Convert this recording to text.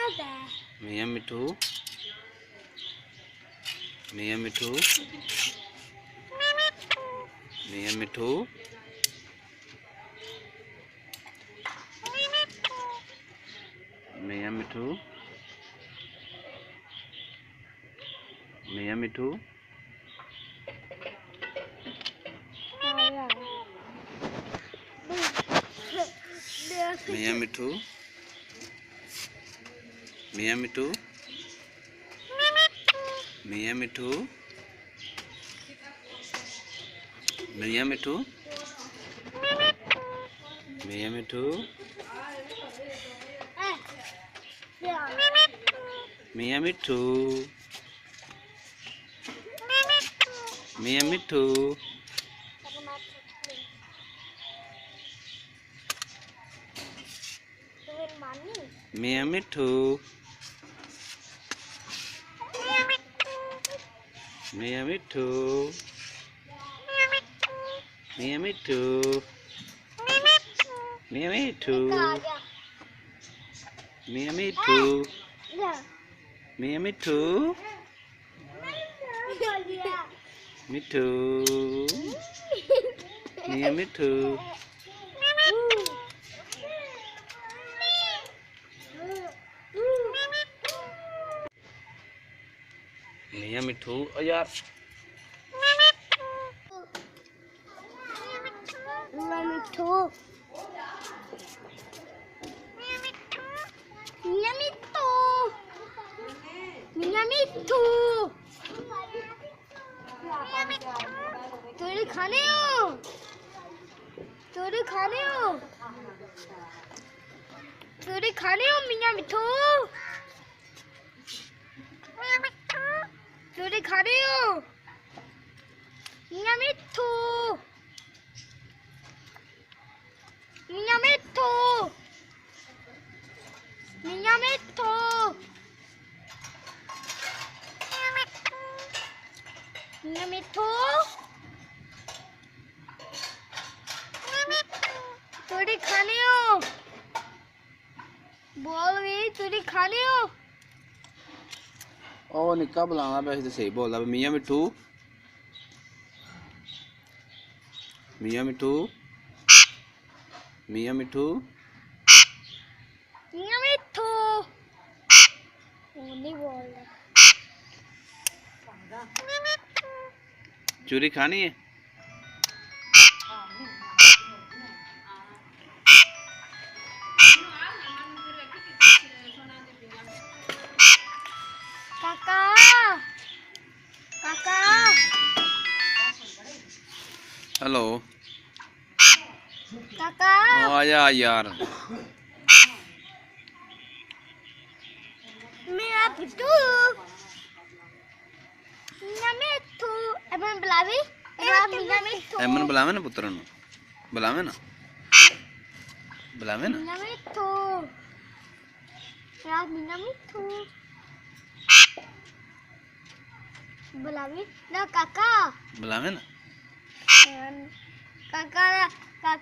मियाँ मिठू मियाँ मिठू मियाँ मिठू मियाँ मिठू मियाँ मिठू मियाँ मिठू मियाँ मिठू मियाँ मिठू मियाँ मिठू मियाँ मिठू मियाँ मिठू मियाँ मिठू मियाँ मिठू मियाँ मिठू मियाँ मिठू मियाँ मिठू मियाँ मिठू मियाँ मिठू मिठू मियाँ मिठू मियाँ मिठू ओ यार मियाँ मिठू मियाँ मिठू मियाँ मिठू तोरे खाने हो तोरे खाने हो तोरे खाने हो मियाँ मिठू तोरे खाने हो मियाँ मिठू मियाँ मिठू मियाँ मिठू मियाँ मिठू तोरे खाने हो बोल भी तोरे खाने हो ओ निक्का बुलाना पे तो सही बोलदा मियाँ मिठू मियाँ मिठू मियाँ मिठू मियाँ मिठू वो नहीं बोल रहा चूरी खानी है काका काका हेलो काका आजा यार मेरा पिट्टू मियाँ मिठू अमन बुलावी मियाँ मिठू एमन बुलावे ना पुत्र बुलावे ना मियाँ मिठू यार मियाँ मिठू बुलावी ना काका बुलावे ना काका काका